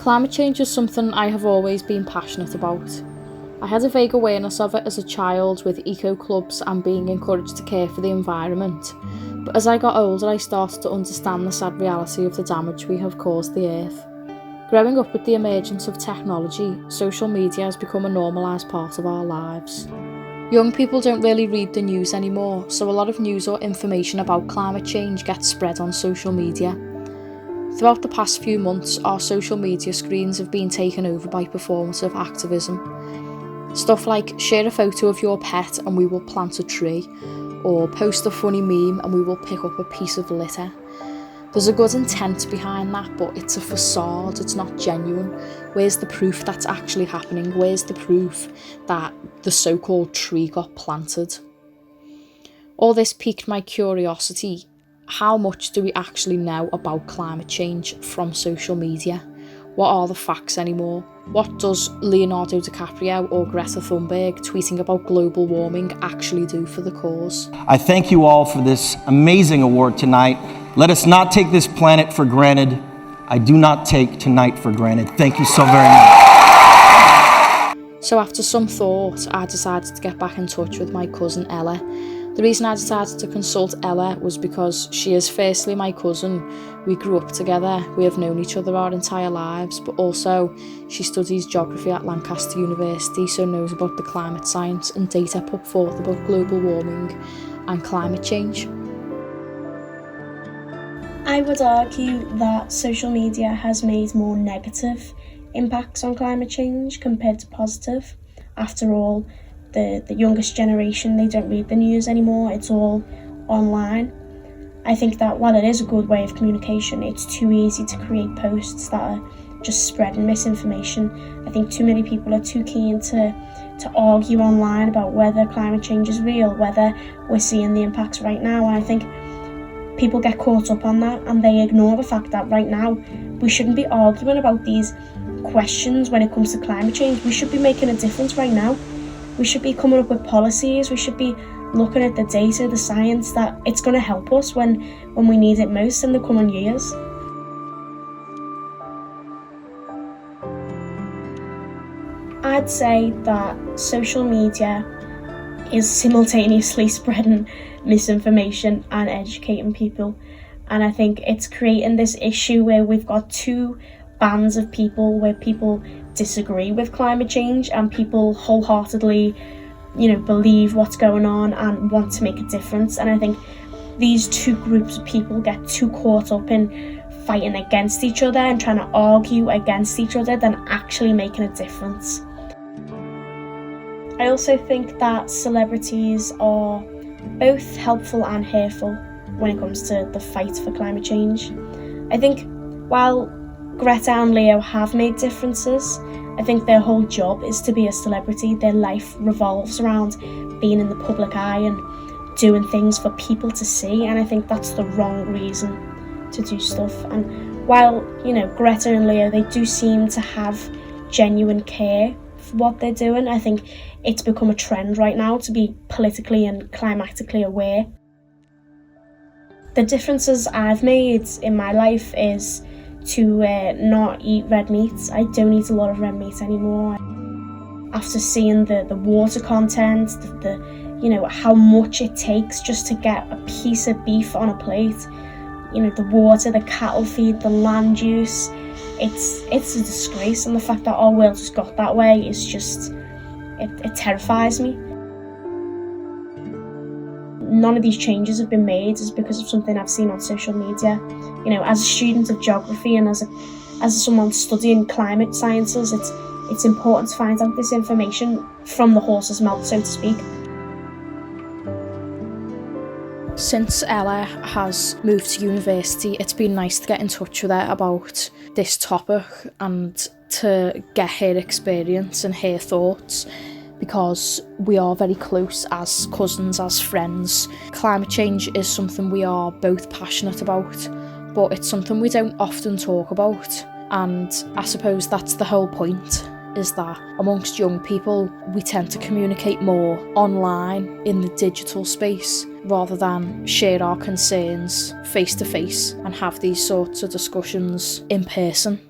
Climate change is something I have always been passionate about. I had a vague awareness of it as a child with eco clubs and being encouraged to care for the environment, but as I got older I started to understand the sad reality of the damage we have caused the earth. Growing up with the emergence of technology, social media has become a normalised part of our lives. Young people don't really read the news anymore, so a lot of news or information about climate change gets spread on social media. Throughout the past few months, our social media screens have been taken over by performative activism. Stuff like share a photo of your pet and we will plant a tree, or post a funny meme and we will pick up a piece of litter. There's a good intent behind that, but it's a facade, it's not genuine. Where's the proof that's actually happening? Where's the proof that the so-called tree got planted? All this piqued my curiosity. How much do we actually know about climate change from social media? What are the facts anymore? What does Leonardo DiCaprio or Greta Thunberg tweeting about global warming actually do for the cause? I thank you all for this amazing award tonight. Let us not take this planet for granted. I do not take tonight for granted. Thank you so very much. So after some thought, I decided to get back in touch with my cousin Ella. The reason I decided to consult Ella was because she is firstly my cousin. We grew up together, we have known each other our entire lives, but also she studies geography at Lancaster University, so knows about the climate science and data put forth about global warming and climate change. I would argue that social media has made more negative impacts on climate change compared to positive. After all, the youngest generation, they don't read the news anymore, it's all online. I think that while it is a good way of communication, it's too easy to create posts that are just spreading misinformation. I think too many people are too keen to argue online about whether climate change is real, whether we're seeing the impacts right now, and I think people get caught up on that and they ignore the fact that right now we shouldn't be arguing about these questions when it comes to climate change. We should be making a difference right now. We should be coming up with policies, we should be looking at the data, the science, that it's going to help us when we need it most in the coming years. I'd say that social media is simultaneously spreading misinformation and educating people, and I think it's creating this issue where we've got two bands of people, where people disagree with climate change and people wholeheartedly, believe what's going on and want to make a difference. And I think these two groups of people get too caught up in fighting against each other and trying to argue against each other than actually making a difference. I also think that celebrities are both helpful and hurtful when it comes to the fight for climate change. I think while Greta and Leo have made differences, I think their whole job is to be a celebrity. Their life revolves around being in the public eye and doing things for people to see, and I think that's the wrong reason to do stuff. And while, Greta and Leo, they do seem to have genuine care for what they're doing, I think it's become a trend right now to be politically and climatically aware. The differences I've made in my life is to not eat red meat. I don't eat a lot of red meat anymore. After seeing the water content, the how much it takes just to get a piece of beef on a plate, the water, the cattle feed, the land use, it's a disgrace, and the fact that our world just got that way is just, it terrifies me. None of these changes have been made is because of something I've seen on social media. As a student of geography and as someone studying climate sciences, it's important to find out this information from the horse's mouth, so to speak. Since Ella has moved to university, it's been nice to get in touch with her about this topic and to get her experience and her thoughts, because we are very close as cousins, as friends. Climate change is something we are both passionate about, but it's something we don't often talk about, and I suppose that's the whole point, is that amongst young people we tend to communicate more online in the digital space rather than share our concerns face to face and have these sorts of discussions in person.